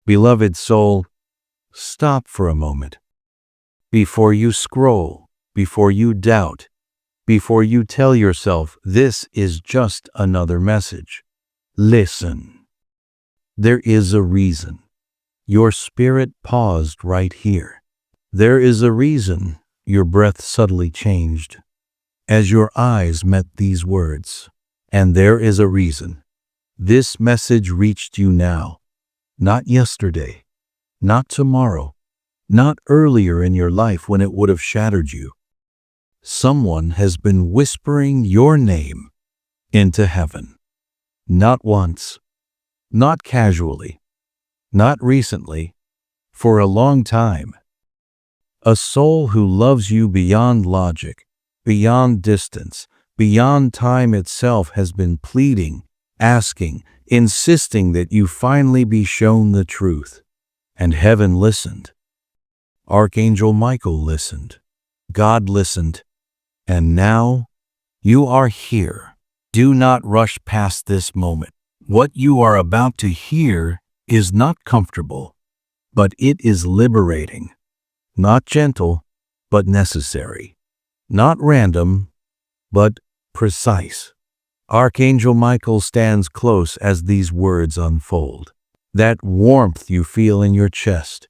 Beloved soul, stop for a moment. Before you scroll, before you doubt, before you tell yourself this is just another message, listen. There is a reason. Your spirit paused right here. There is a reason your breath subtly changed as your eyes met these words. And there is a reason this message reached you now, not yesterday, not tomorrow, not earlier in your life when it would have shattered you. Someone has been whispering your name into heaven. Not once, not casually, not recently, for a long time. A soul who loves you beyond logic, beyond distance, beyond time itself has been pleading, asking, insisting that you finally be shown the truth. And heaven listened. Archangel Michael listened. God listened. And now you are here. Do not rush past this moment. What you are about to hear is not comfortable, but it is liberating. Not gentle, but necessary. Not random, but precise. Archangel Michael stands close as these words unfold. That warmth you feel in your chest,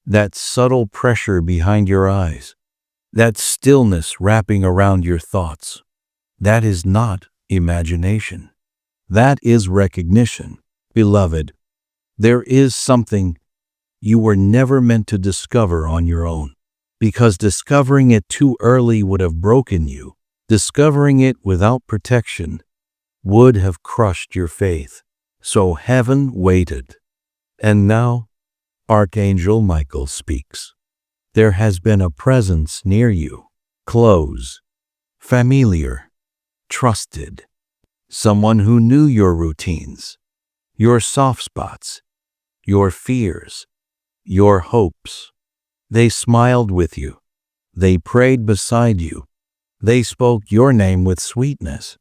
that subtle pressure behind your eyes, that stillness wrapping around your thoughts, that is not imagination. That is recognition. Beloved, there is something you were never meant to discover on your own, because discovering it too early would have broken you. Discovering it without protection would have crushed your faith. So heaven waited. And now, Archangel Michael speaks. There has been a presence near you, close, familiar, trusted. Someone who knew your routines, your soft spots, your fears, your hopes. They smiled with you. They prayed beside you. They spoke your name with sweetness.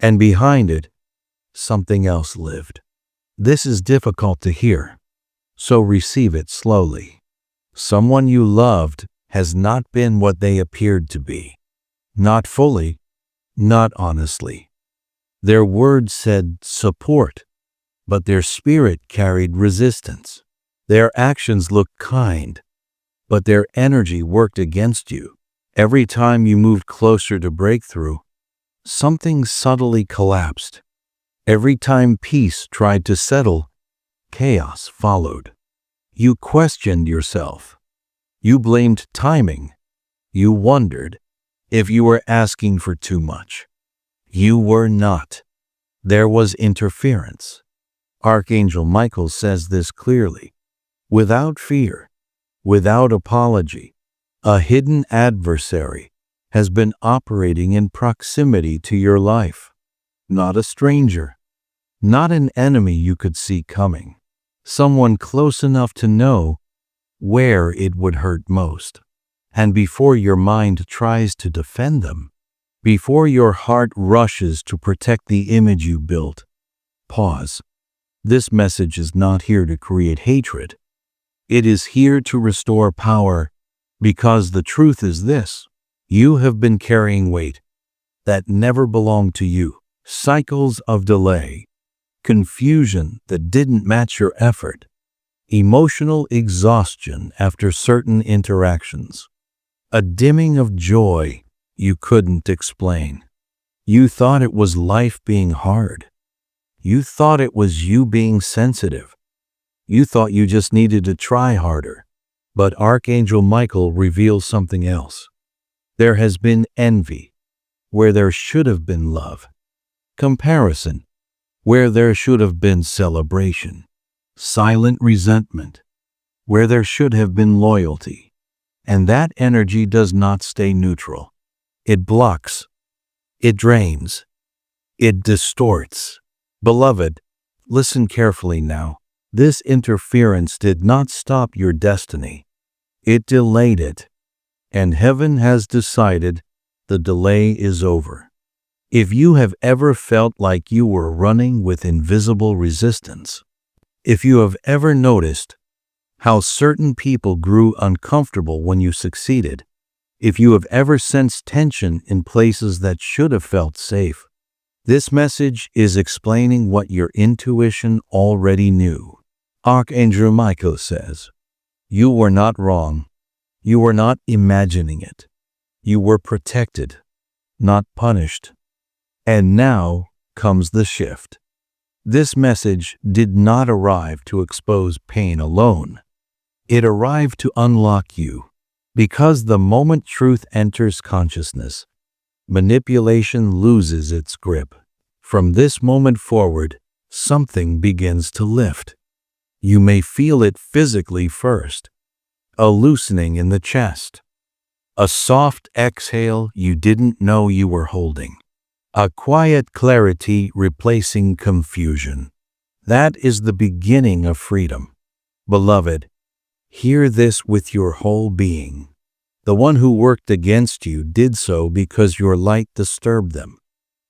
And behind it, something else lived. This is difficult to hear, so receive it slowly. Someone you loved has not been what they appeared to be. Not fully, not honestly. Their words said support, but their spirit carried resistance. Their actions looked kind, but their energy worked against you. Every time you moved closer to breakthrough, something subtly collapsed. Every time peace tried to settle, chaos followed. You questioned yourself. You blamed timing. You wondered if you were asking for too much. You were not. There was interference. Archangel Michael says this clearly. Without fear, without apology, a hidden adversary has been operating in proximity to your life. Not a stranger, not an enemy you could see coming. Someone close enough to know where it would hurt most. And before your mind tries to defend them, before your heart rushes to protect the image you built, pause. This message is not here to create hatred. It is here to restore power, because the truth is this: you have been carrying weight that never belonged to you, cycles of delay, confusion that didn't match your effort, emotional exhaustion after certain interactions, a dimming of joy you couldn't explain. You thought it was life being hard. You thought it was you being sensitive. You thought you just needed to try harder. But Archangel Michael reveals something else. There has been envy where there should have been love, comparison where there should have been celebration, silent resentment where there should have been loyalty. And that energy does not stay neutral. It blocks, it drains, it distorts. Beloved, listen carefully now. This interference did not stop your destiny. It delayed it. And heaven has decided the delay is over. If you have ever felt like you were running with invisible resistance, If you have ever noticed how certain people grew uncomfortable when you succeeded, if you have ever sensed tension in places that should have felt safe, this message is explaining what your intuition already knew. Archangel Michael says, "You were not wrong. You were not imagining it. You were protected, not punished." And now comes the shift. This message did not arrive to expose pain alone. It arrived to unlock you, because the moment truth enters consciousness, manipulation loses its grip. From this moment forward, something begins to lift. You may feel it physically first, a loosening in the chest, a soft exhale you didn't know you were holding, a quiet clarity replacing confusion. That is the beginning of freedom. Beloved, hear this with your whole being. The one who worked against you did so because your light disturbed them.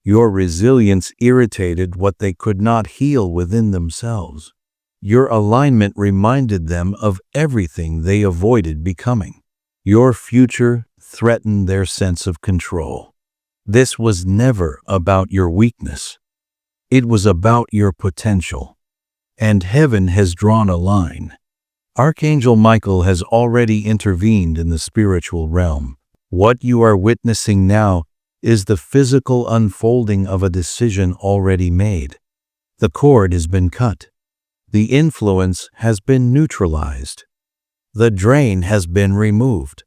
Your resilience irritated what they could not heal within themselves. Your alignment reminded them of everything they avoided becoming. Your future threatened their sense of control. This was never about your weakness. It was about your potential. And heaven has drawn a line. Archangel Michael has already intervened in the spiritual realm. What you are witnessing now is the physical unfolding of a decision already made. The cord has been cut. The influence has been neutralized. The drain has been removed.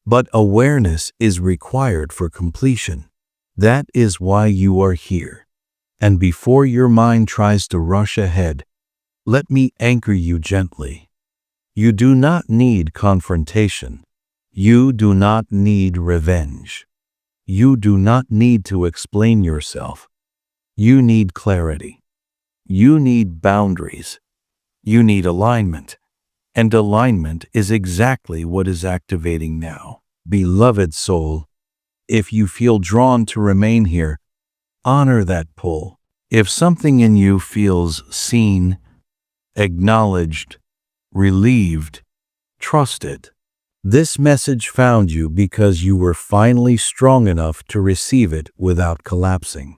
But awareness is required for completion. That is why you are here. And before your mind tries to rush ahead, let me anchor you gently. You do not need confrontation. You do not need revenge. You do not need to explain yourself. You need clarity. You need boundaries. You need alignment. And alignment is exactly what is activating now. Beloved soul, if you feel drawn to remain here, honor that pull. If something in you feels seen, acknowledged, relieved, trust it. This message found you because you were finally strong enough to receive it without collapsing.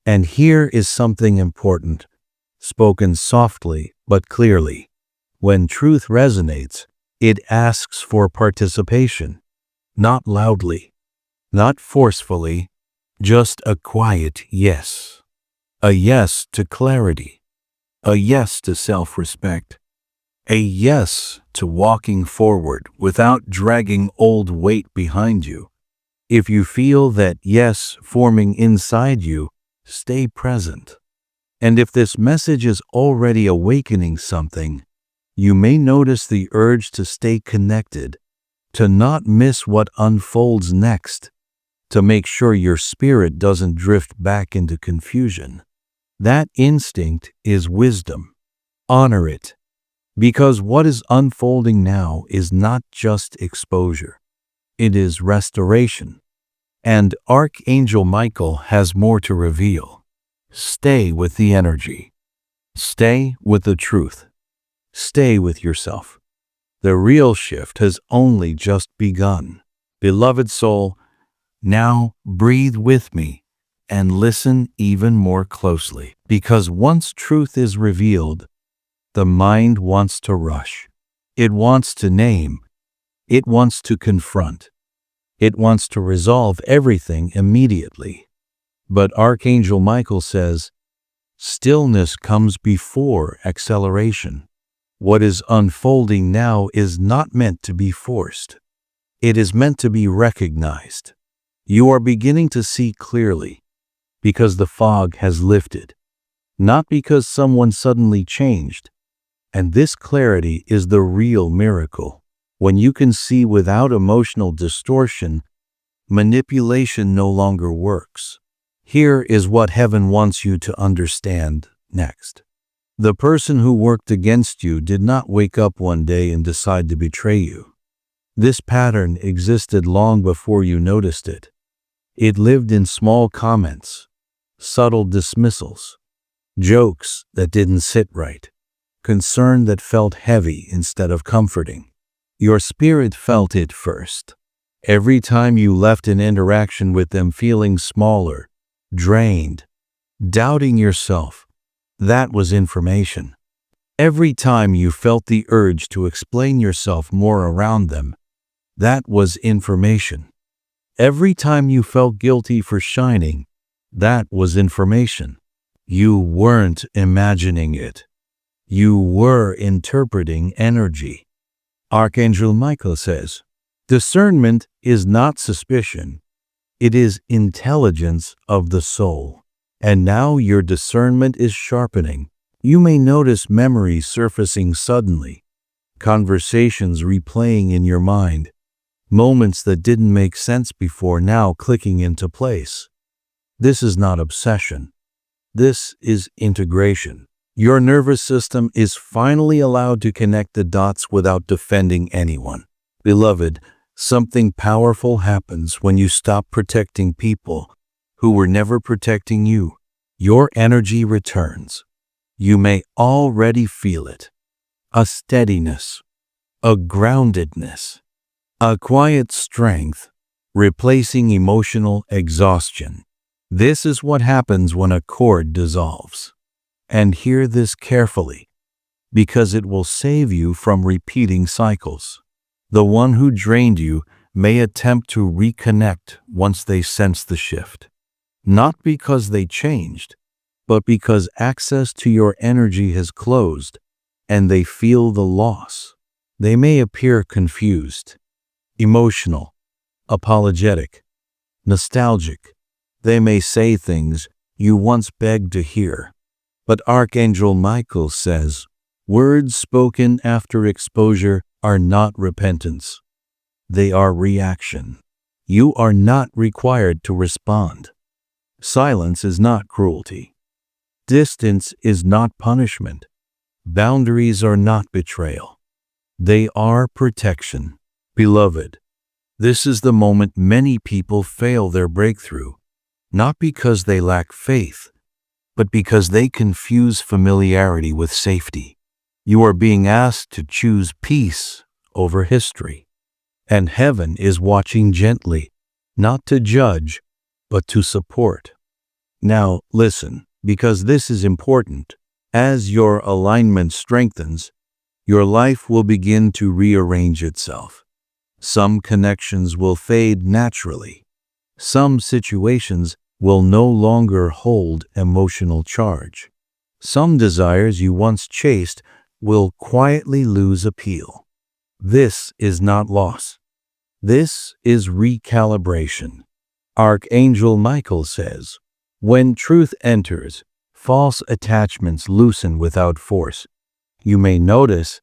And here is something important, spoken softly but clearly. When truth resonates, it asks for participation, not loudly, not forcefully, just a quiet yes. A yes to clarity, a yes to self-respect, a yes to walking forward without dragging old weight behind you. If you feel that yes forming inside you, stay present. And if this message is already awakening something, you may notice the urge to stay connected, to not miss what unfolds next, to make sure your spirit doesn't drift back into confusion. That instinct is wisdom. Honor it. Because what is unfolding now is not just exposure. It is restoration. And Archangel Michael has more to reveal. Stay with the energy. Stay with the truth. Stay with yourself. The real shift has only just begun. Beloved soul, now breathe with me and listen even more closely. Because once truth is revealed, the mind wants to rush. It wants to name. It wants to confront. It wants to resolve everything immediately. But Archangel Michael says, stillness comes before acceleration. What is unfolding now is not meant to be forced. It is meant to be recognized. You are beginning to see clearly because the fog has lifted, not because someone suddenly changed. And this clarity is the real miracle. When you can see without emotional distortion, manipulation no longer works. Here is what heaven wants you to understand next. The person who worked against you did not wake up one day and decide to betray you. This pattern existed long before you noticed it. It lived in small comments, subtle dismissals, jokes that didn't sit right. concern that felt heavy instead of comforting. Your spirit felt it first. Every time you left an interaction with them feeling smaller, drained, doubting yourself, that was information. Every time you felt the urge to explain yourself more around them, that was information. Every time you felt guilty for shining, that was information. You weren't imagining it. You were interpreting energy. Archangel Michael says, discernment is not suspicion. It is intelligence of the soul. And now your discernment is sharpening. You may notice memories surfacing suddenly, conversations replaying in your mind, moments that didn't make sense before now clicking into place. This is not obsession. This is integration. Your nervous system is finally allowed to connect the dots without defending anyone. Beloved, something powerful happens when you stop protecting people who were never protecting you. Your energy returns. You may already feel it. A steadiness, a groundedness, a quiet strength, replacing emotional exhaustion. This is what happens when a cord dissolves. And hear this carefully, because it will save you from repeating cycles. The one who drained you may attempt to reconnect once they sense the shift. Not because they changed, but because access to your energy has closed and they feel the loss. They may appear confused, emotional, apologetic, nostalgic. They may say things you once begged to hear. But Archangel Michael says, words spoken after exposure are not repentance. They are reaction. You are not required to respond. Silence is not cruelty. Distance is not punishment. Boundaries are not betrayal. They are protection. Beloved, this is the moment many people fail their breakthrough, not because they lack faith, but because they confuse familiarity with safety. You are being asked to choose peace over history. And heaven is watching gently, not to judge, but to support. Now listen, because this is important. As your alignment strengthens, your life will begin to rearrange itself. Some connections will fade naturally. Some situations will no longer hold emotional charge. Some desires you once chased will quietly lose appeal. This is not loss. This is recalibration. Archangel Michael says, when truth enters, false attachments loosen without force. You may notice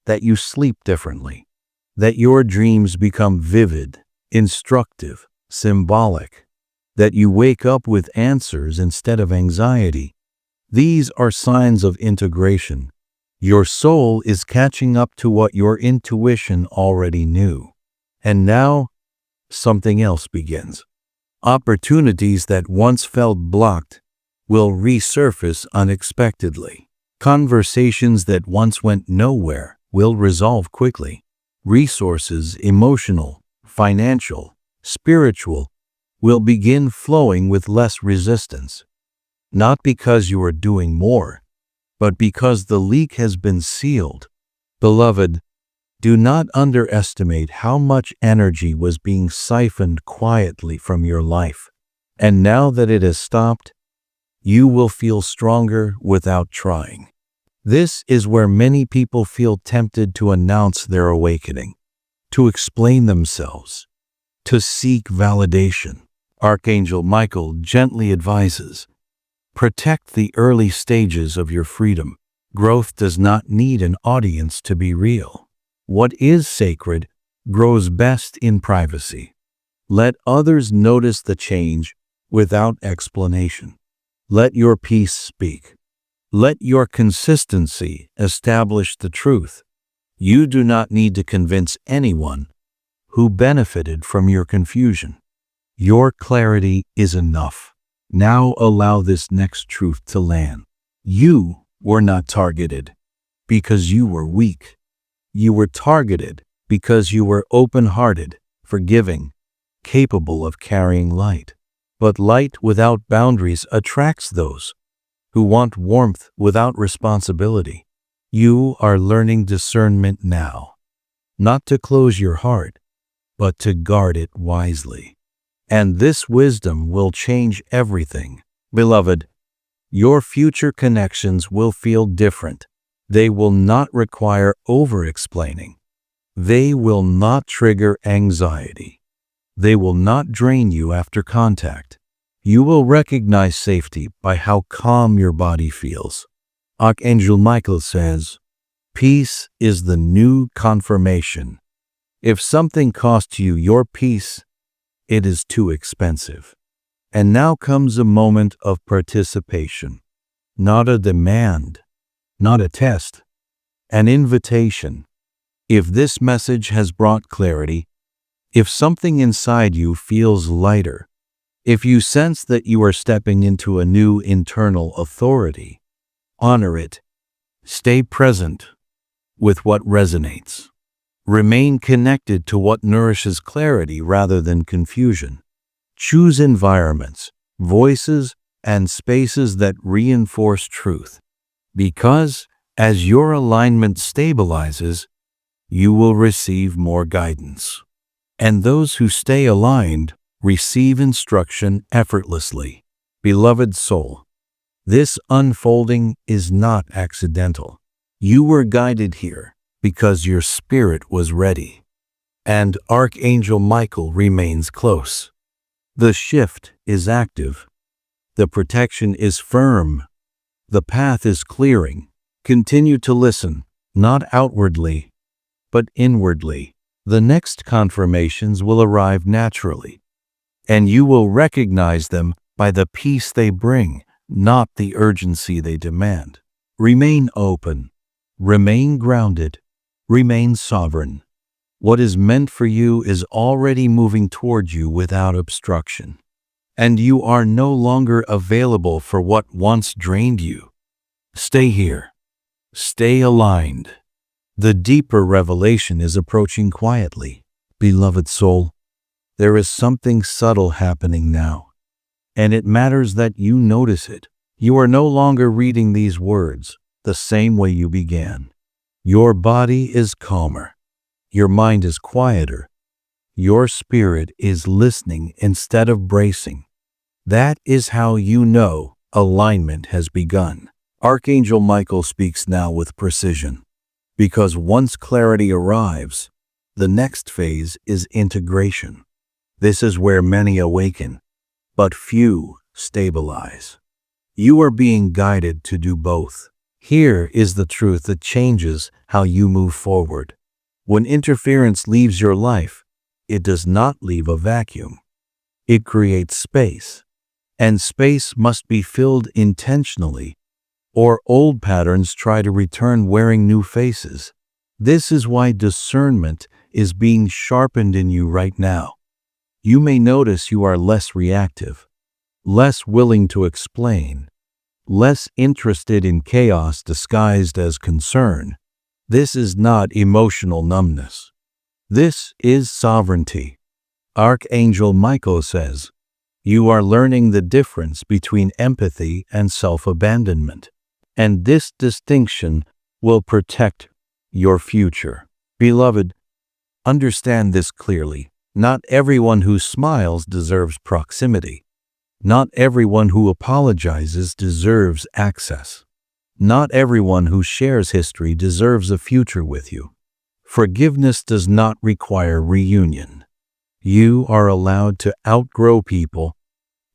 that you sleep differently, that your dreams become vivid, instructive, symbolic, that you wake up with answers instead of anxiety. These are signs of integration. Your soul is catching up to what your intuition already knew. And now, something else begins. Opportunities that once felt blocked will resurface unexpectedly. Conversations that once went nowhere will resolve quickly. Resources, emotional, financial, spiritual, will begin flowing with less resistance. Not because you are doing more, but because the leak has been sealed. Beloved, do not underestimate how much energy was being siphoned quietly from your life. And now that it has stopped, you will feel stronger without trying. This is where many people feel tempted to announce their awakening, to explain themselves, to seek validation. Archangel Michael gently advises, protect the early stages of your freedom. Growth does not need an audience to be real. What is sacred grows best in privacy. Let others notice the change without explanation. Let your peace speak. Let your consistency establish the truth. You do not need to convince anyone who benefited from your confusion. Your clarity is enough. Now allow this next truth to land. You were not targeted. because you were weak. You were targeted because you were open-hearted, forgiving, capable of carrying light. But light without boundaries attracts those who want warmth without responsibility. You are learning discernment now, not to close your heart, but to guard it wisely. And this wisdom will change everything. Beloved, your future connections will feel different. They will not require over-explaining. They will not trigger anxiety. They will not drain you after contact. You will recognize safety by how calm your body feels. Archangel Michael says, "Peace is the new confirmation." If something costs you your peace, it is too expensive. And now comes a moment of participation. Not a demand, not a test, an invitation. If this message has brought clarity, if something inside you feels lighter, if you sense that you are stepping into a new internal authority, honor it. Stay present with what resonates. Remain connected to what nourishes clarity rather than confusion. Choose environments, voices, and spaces that reinforce truth. Because as your alignment stabilizes, you will receive more guidance. And those who stay aligned receive instruction effortlessly. Beloved soul, this unfolding is not accidental. You were guided here because your spirit was ready. And Archangel Michael remains close. The shift is active. The protection is firm. The path is clearing. Continue to listen, not outwardly, but inwardly. The next confirmations will arrive naturally, and you will recognize them by the peace they bring, not the urgency they demand. Remain open, remain grounded, remain sovereign. What is meant for you is already moving toward you without obstruction, and you are no longer available for what once drained you. Stay here. Stay aligned. The deeper revelation is approaching quietly. Beloved soul, there is something subtle happening now, and it matters that you notice it. You are no longer reading these words the same way you began. Your body is calmer. Your mind is quieter. Your spirit is listening instead of bracing. That is how you know alignment has begun. Archangel Michael speaks now with precision, because once clarity arrives, the next phase is integration. This is where many awaken, but few stabilize. You are being guided to do both. Here is the truth that changes how you move forward. When interference leaves your life, it does not leave a vacuum. It creates space, and space must be filled intentionally, or old patterns try to return wearing new faces. This is why discernment is being sharpened in you right now. You may notice you are less reactive, less willing to explain, less interested in chaos disguised as concern. This is not emotional numbness. This is sovereignty. Archangel Michael says, you are learning the difference between empathy and self-abandonment, and this distinction will protect your future. Beloved, understand this clearly. Not everyone who smiles deserves proximity. Not everyone who apologizes deserves access. Not everyone who shares history deserves a future with you. Forgiveness does not require reunion. You are allowed to outgrow people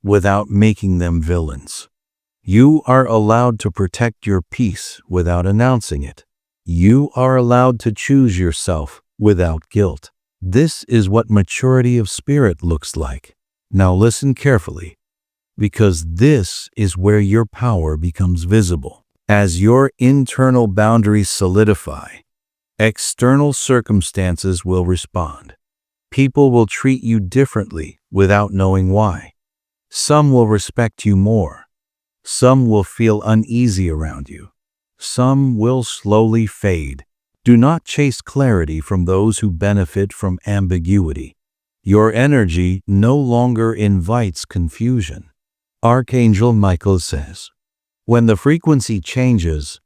without making them villains. You are allowed to protect your peace without announcing it. You are allowed to choose yourself without guilt. This is what maturity of spirit looks like. Now listen carefully, because this is where your power becomes visible. As your internal boundaries solidify, external circumstances will respond. People will treat you differently without knowing why. Some will respect you more. Some will feel uneasy around you. Some will slowly fade. Do not chase clarity from those who benefit from ambiguity. Your energy no longer invites confusion. Archangel Michael says, when the frequency changes,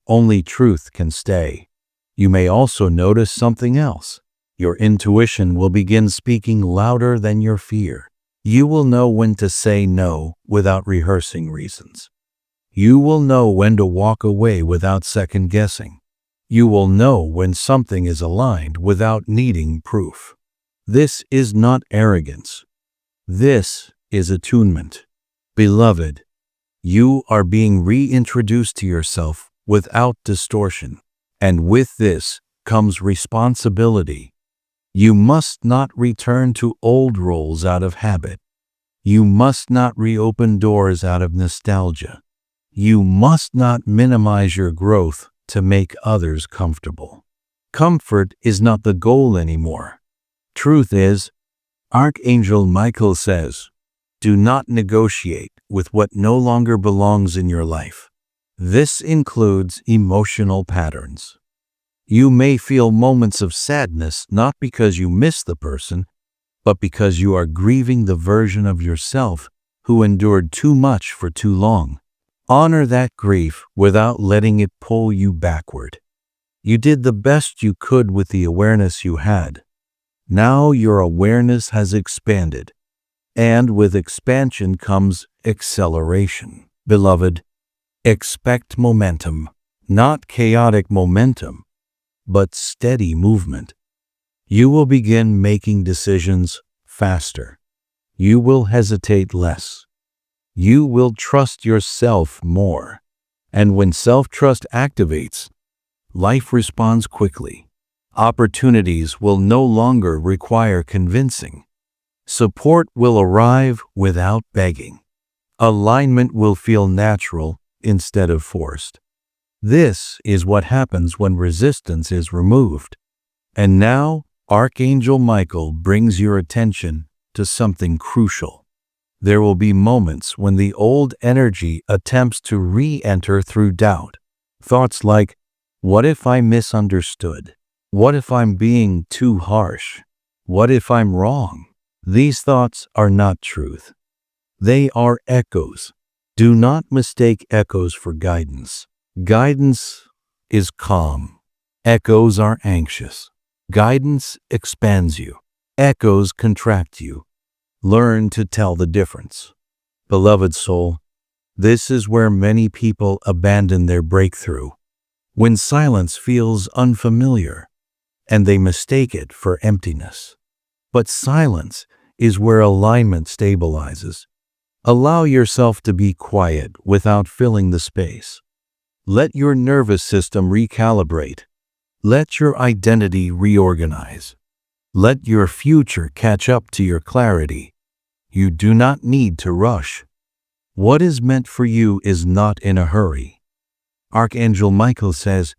only truth can stay. You may also notice something else. Your intuition will begin speaking louder than your fear. You will know when to say no without rehearsing reasons. You will know when to walk away without second guessing. You will know when something is aligned without needing proof. This is not arrogance. This is attunement. Beloved, you are being reintroduced to yourself without distortion, and with this comes responsibility. You must not return to old roles out of habit. You must not reopen doors out of nostalgia. You must not minimize your growth to make others comfortable. Comfort is not the goal anymore. Truth is, Archangel Michael says, do not negotiate with what no longer belongs in your life. This includes emotional patterns. You may feel moments of sadness not because you miss the person, but because you are grieving the version of yourself who endured too much for too long. Honor that grief without letting it pull you backward. You did the best you could with the awareness you had. Now your awareness has expanded, and with expansion comes acceleration. Beloved, expect momentum, not chaotic momentum, but steady movement. You will begin making decisions faster. You will hesitate less. You will trust yourself more. And when self-trust activates, life responds quickly. Opportunities will no longer require convincing. Support will arrive without begging. Alignment will feel natural instead of forced. This is what happens when resistance is removed. And now, Archangel Michael brings your attention to something crucial. There will be moments when the old energy attempts to re-enter through doubt. Thoughts like, what if I misunderstood? What if I'm being too harsh? What if I'm wrong? These thoughts are not truth. They are echoes. Do not mistake echoes for guidance. Guidance is calm. Echoes are anxious. Guidance expands you. Echoes contract you. Learn to tell the difference. Beloved soul, this is where many people abandon their breakthrough. When silence feels unfamiliar, and they mistake it for emptiness. But silence is where alignment stabilizes. Allow yourself to be quiet without filling the space. Let your nervous system recalibrate. Let your identity reorganize. Let your future catch up to your clarity. You do not need to rush. What is meant for you is not in a hurry. Archangel Michael says,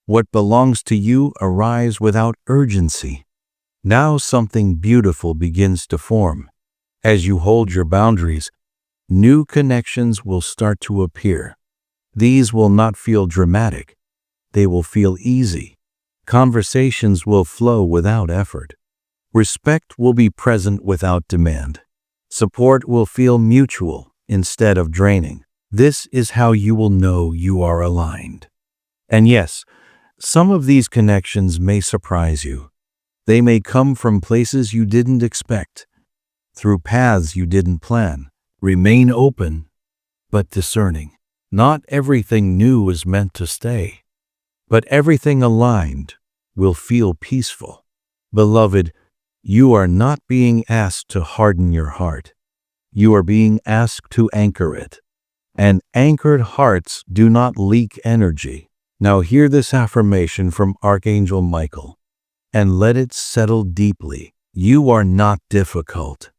what belongs to you arise without urgency. Now something beautiful begins to form. As you hold your boundaries, new connections will start to appear. These will not feel dramatic. They will feel easy. Conversations will flow without effort. Respect will be present without demand. Support will feel mutual instead of draining. This is how you will know you are aligned. And yes, some of these connections may surprise you. They may come from places you didn't expect, through paths you didn't plan. Remain open, but discerning. Not everything new is meant to stay, but everything aligned will feel peaceful. Beloved, you are not being asked to harden your heart. You are being asked to anchor it. And anchored hearts do not leak energy. Now hear this affirmation from Archangel Michael, and let it settle deeply. You are not difficult.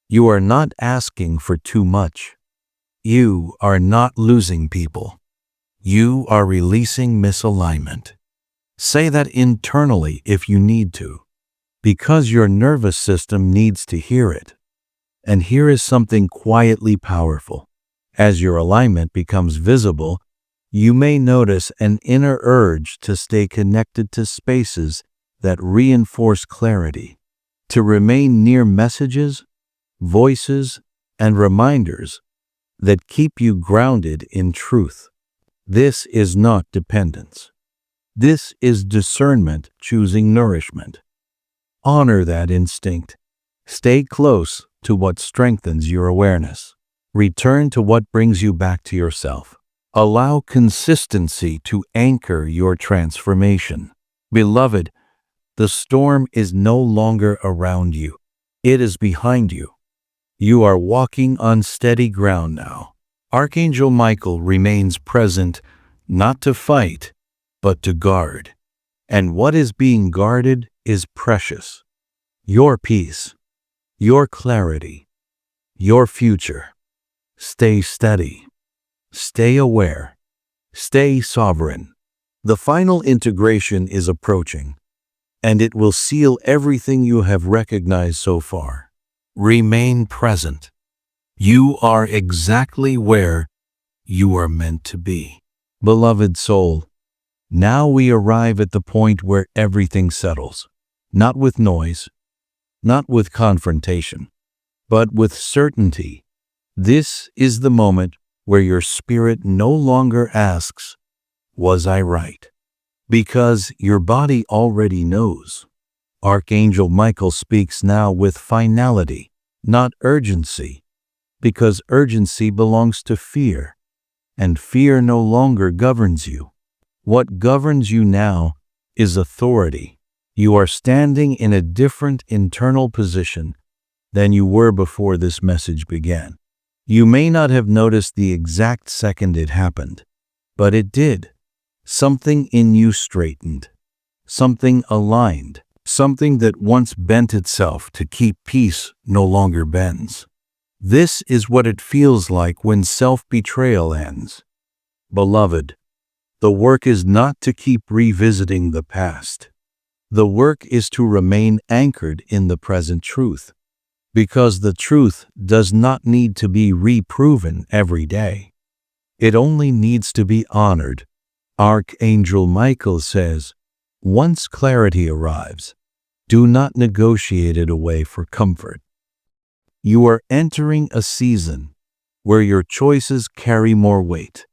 You are not asking for too much. You are not losing people. You are releasing misalignment. Say that internally if you need to, because your nervous system needs to hear it. And here is something quietly powerful. As your alignment becomes visible, You may notice an inner urge to stay connected to spaces that reinforce clarity, to remain near messages, voices, and reminders that keep you grounded in truth. This is not dependence. This is discernment choosing nourishment. Honor that instinct. Stay close to what strengthens your awareness. Return to what brings you back to yourself. Allow consistency to anchor your transformation. Beloved, the storm is no longer around you. It is behind you. You are walking on steady ground now. Archangel Michael remains present, not to fight, but to guard. And what is being guarded is precious. Your peace, your clarity, your future. Stay steady. Stay aware. Stay sovereign. The final integration is approaching, and it will seal everything you have recognized so far. Remain present. You are exactly where you are meant to be. Beloved soul, now we arrive at the point where everything settles, not with noise, not with confrontation, but with certainty. This is the moment where your spirit no longer asks, "Was I right?" Because your body already knows. Archangel Michael speaks now with finality, not urgency, because urgency belongs to fear, and fear no longer governs you. What governs you now is authority. You are standing in a different internal position than you were before this message began. You may not have noticed the exact second it happened, but it did. Something in you straightened, something aligned, something that once bent itself to keep peace no longer bends. This is what it feels like when self-betrayal ends. Beloved, the work is not to keep revisiting the past. The work is to remain anchored in the present truth, because the truth does not need to be reproven every day. It only needs to be honored. Archangel Michael says, once clarity arrives, do not negotiate it away for comfort. You are entering a season where your choices carry more weight,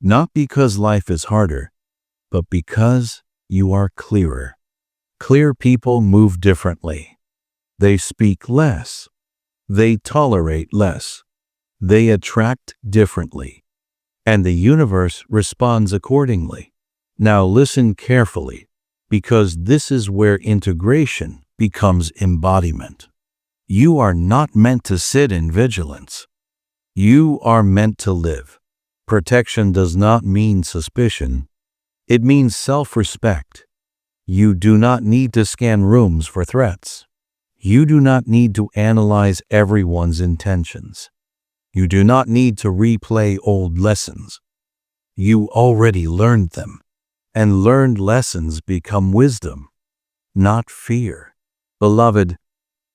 not because life is harder, but because you are clearer. Clear people move differently. They speak less. They tolerate less. They attract differently. And the universe responds accordingly. Now listen carefully, because this is where integration becomes embodiment. You are not meant to sit in vigilance. You are meant to live. Protection does not mean suspicion. It means self-respect. You do not need to scan rooms for threats. You do not need to analyze everyone's intentions. You do not need to replay old lessons. You already learned them, and learned lessons become wisdom, not fear. Beloved,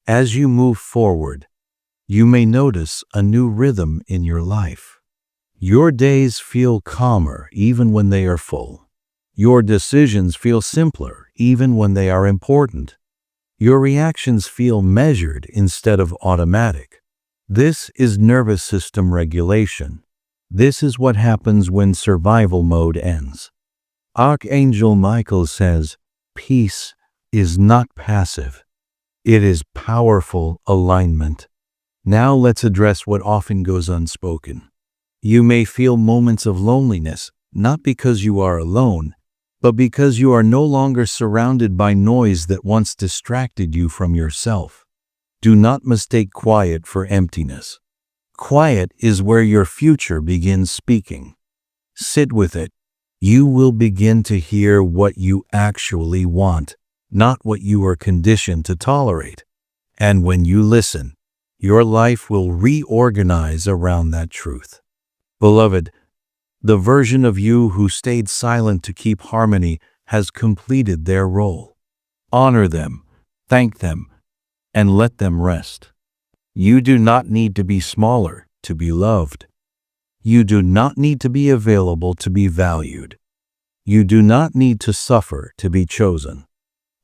as you move forward, you may notice a new rhythm in your life. Your days feel calmer even when they are full. Your decisions feel simpler even when they are important. Your reactions feel measured instead of automatic. This is nervous system regulation. This is what happens when survival mode ends. Archangel Michael says, peace is not passive. It is powerful alignment. Now let's address what often goes unspoken. You may feel moments of loneliness, not because you are alone, but because you are no longer surrounded by noise that once distracted you from yourself. Do not mistake quiet for emptiness. Quiet is where your future begins speaking. Sit with it. You will begin to hear what you actually want, not what you are conditioned to tolerate. And when you listen, your life will reorganize around that truth. Beloved, the version of you who stayed silent to keep harmony has completed their role. Honor them, thank them, and let them rest. You do not need to be smaller to be loved. You do not need to be available to be valued. You do not need to suffer to be chosen.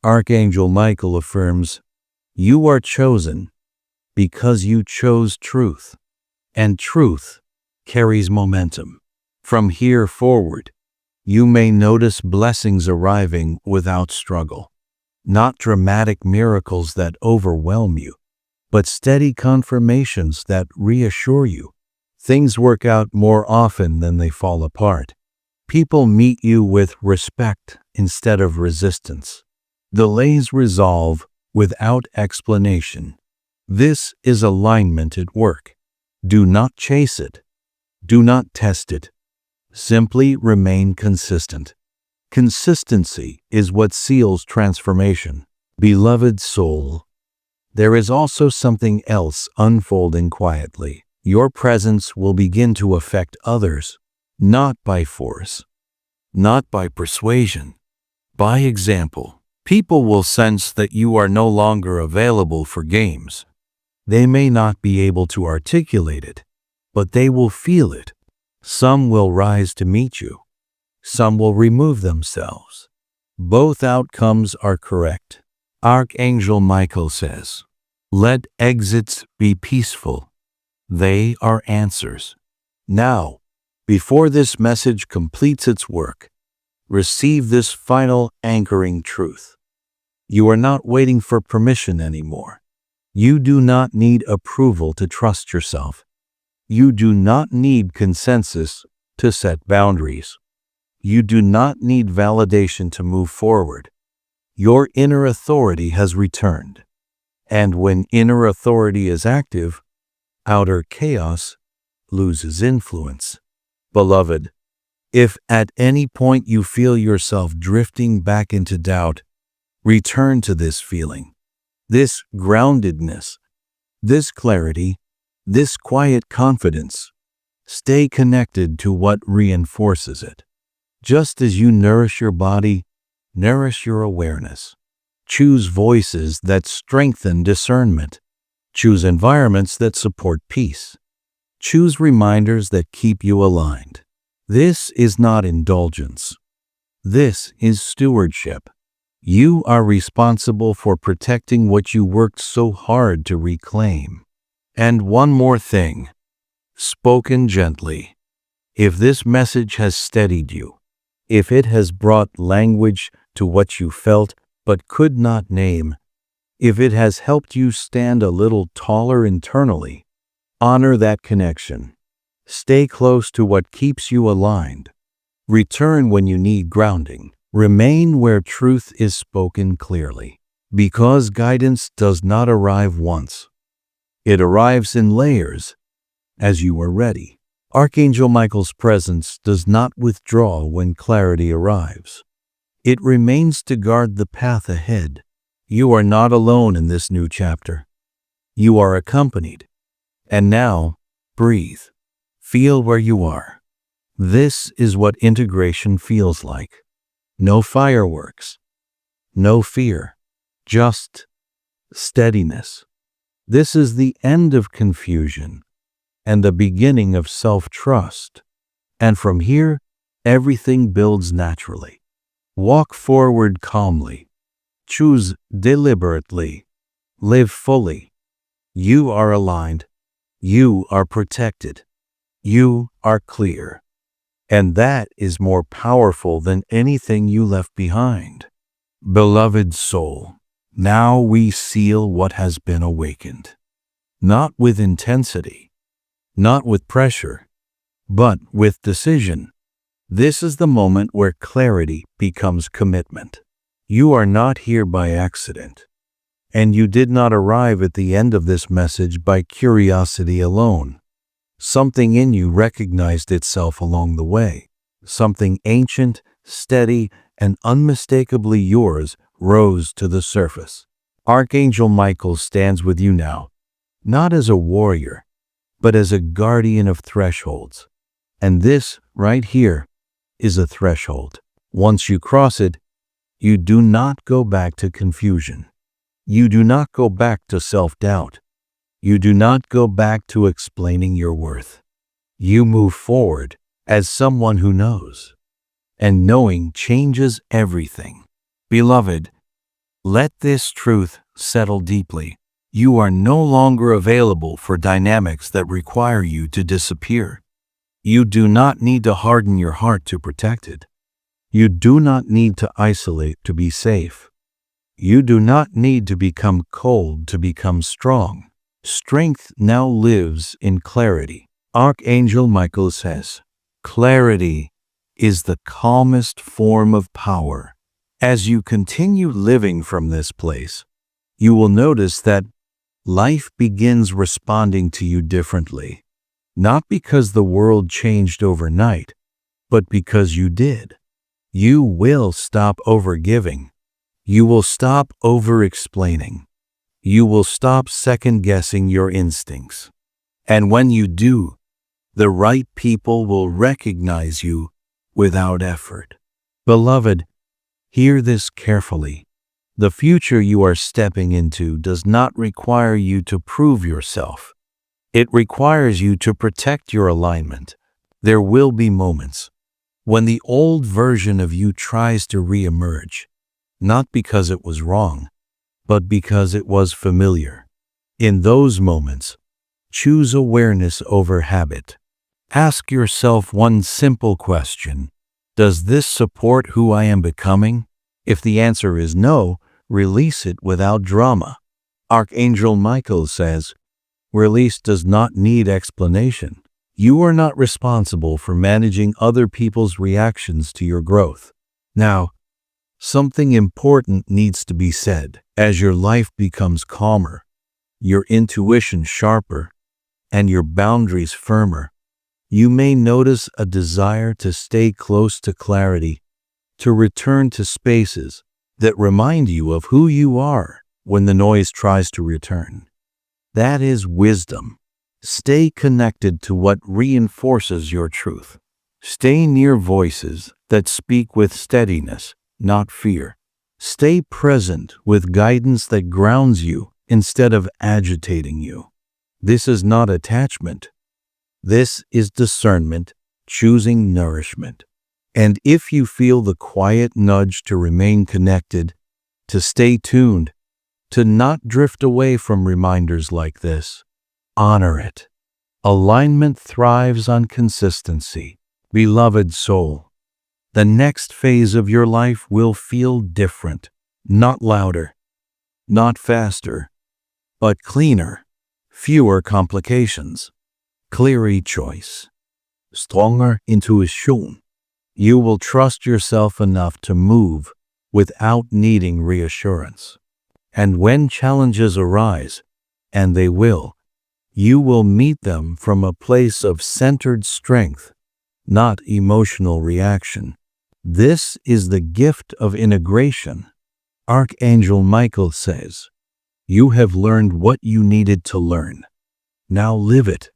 Archangel Michael affirms, you are chosen because you chose truth, and truth carries momentum. From here forward, you may notice blessings arriving without struggle. Not dramatic miracles that overwhelm you, but steady confirmations that reassure you. Things work out more often than they fall apart. People meet you with respect instead of resistance. Delays resolve without explanation. This is alignment at work. Do not chase it. Do not test it. Simply remain consistent. Consistency is what seals transformation. Beloved soul, there is also something else unfolding quietly. Your presence will begin to affect others, not by force, not by persuasion, by example. People will sense that you are no longer available for games. They may not be able to articulate it, but they will feel it. Some will rise to meet you. Some will remove themselves. Both outcomes are correct. Archangel Michael says, let exits be peaceful. They are answers. Now, before this message completes its work, receive this final anchoring truth. You are not waiting for permission anymore. You do not need approval to trust yourself. You do not need consensus to set boundaries. You do not need validation to move forward. Your inner authority has returned. And when inner authority is active, outer chaos loses influence. Beloved, if at any point you feel yourself drifting back into doubt, return to this feeling, this groundedness, this clarity, this quiet confidence. Stay connected to what reinforces it. Just as you nourish your body, nourish your awareness. Choose voices that strengthen discernment. Choose environments that support peace. Choose reminders that keep you aligned. This is not indulgence. This is stewardship. You are responsible for protecting what you worked so hard to reclaim. And one more thing, spoken gently. If this message has steadied you, if it has brought language to what you felt but could not name, if it has helped you stand a little taller internally, honor that connection. Stay close to what keeps you aligned. Return when you need grounding. Remain where truth is spoken clearly. Because guidance does not arrive once. It arrives in layers as you are ready. Archangel Michael's presence does not withdraw when clarity arrives. It remains to guard the path ahead. You are not alone in this new chapter. You are accompanied. And now, breathe. Feel where you are. This is what integration feels like. No fireworks. No fear. Just steadiness. This is the end of confusion and the beginning of self-trust. And from here, everything builds naturally. Walk forward calmly. Choose deliberately. Live fully. You are aligned. You are protected. You are clear. And that is more powerful than anything you left behind. Beloved soul, now we seal what has been awakened. Not with intensity, not with pressure, but with decision. This is the moment where clarity becomes commitment. You are not here by accident, and you did not arrive at the end of this message by curiosity alone. Something in you recognized itself along the way. Something ancient, steady, and unmistakably yours rose to the surface. Archangel Michael stands with you now, not as a warrior, but as a guardian of thresholds. And this, right here, is a threshold. Once you cross it, you do not go back to confusion. You do not go back to self-doubt. You do not go back to explaining your worth. You move forward as someone who knows, and knowing changes everything. Beloved, let this truth settle deeply. You are no longer available for dynamics that require you to disappear. You do not need to harden your heart to protect it. You do not need to isolate to be safe. You do not need to become cold to become strong. Strength now lives in clarity. Archangel Michael says, clarity is the calmest form of power. As you continue living from this place, you will notice that life begins responding to you differently. Not because the world changed overnight, but because you did. You will stop overgiving. You will stop over-explaining. You will stop second-guessing your instincts. And when you do, the right people will recognize you without effort. Beloved, hear this carefully. The future you are stepping into does not require you to prove yourself. It requires you to protect your alignment. There will be moments when the old version of you tries to reemerge, not because it was wrong, but because it was familiar. In those moments, choose awareness over habit. Ask yourself one simple question: does this support who I am becoming? If the answer is no, release it without drama. Archangel Michael says, release does not need explanation. You are not responsible for managing other people's reactions to your growth. Now, something important needs to be said. As your life becomes calmer, your intuition sharper, and your boundaries firmer, you may notice a desire to stay close to clarity, to return to spaces that remind you of who you are when the noise tries to return. That is wisdom. Stay connected to what reinforces your truth. Stay near voices that speak with steadiness, not fear. Stay present with guidance that grounds you instead of agitating you. This is not attachment. This is discernment, choosing nourishment. And if you feel the quiet nudge to remain connected, to stay tuned, to not drift away from reminders like this, honor it. Alignment thrives on consistency. Beloved soul, the next phase of your life will feel different, not louder, not faster, but cleaner, fewer complications, clearer choice, stronger intuition. You will trust yourself enough to move without needing reassurance. And when challenges arise, and they will, you will meet them from a place of centered strength, not emotional reaction. This is the gift of integration. Archangel Michael says, you have learned what you needed to learn. Now live it.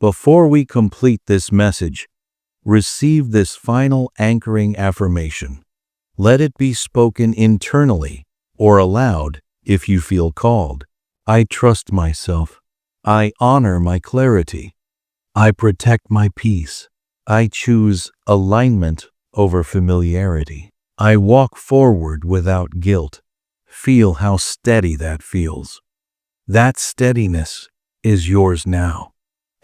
Before we complete this message, receive this final anchoring affirmation. Let it be spoken internally or aloud if you feel called. I trust myself. I honor my clarity. I protect my peace. I choose alignment over familiarity. I walk forward without guilt. Feel how steady that feels. That steadiness is yours now.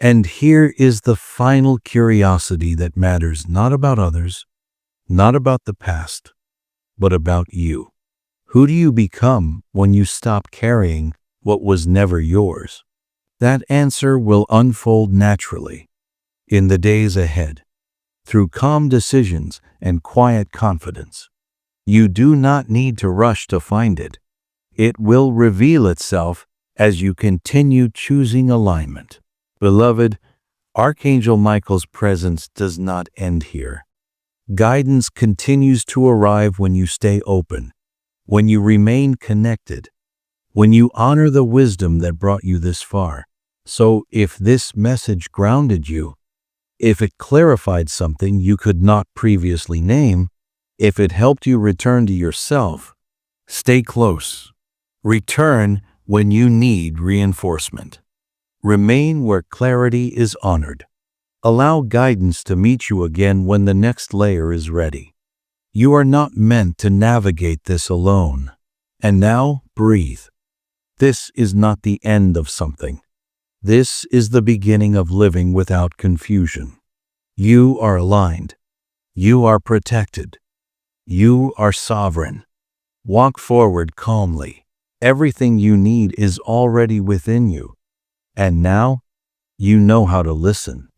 And here is the final curiosity that matters not about others, not about the past, but about you. Who do you become when you stop carrying what was never yours? That answer will unfold naturally in the days ahead, through calm decisions and quiet confidence. You do not need to rush to find it. It will reveal itself as you continue choosing alignment. Beloved, Archangel Michael's presence does not end here. Guidance continues to arrive when you stay open, when you remain connected, when you honor the wisdom that brought you this far. So if this message grounded you, if it clarified something you could not previously name, if it helped you return to yourself, stay close. Return when you need reinforcement. Remain where clarity is honored. Allow guidance to meet you again when the next layer is ready. You are not meant to navigate this alone. And now, breathe. This is not the end of something. This is the beginning of living without confusion. You are aligned. You are protected. You are sovereign. Walk forward calmly. Everything you need is already within you. And now, you know how to listen.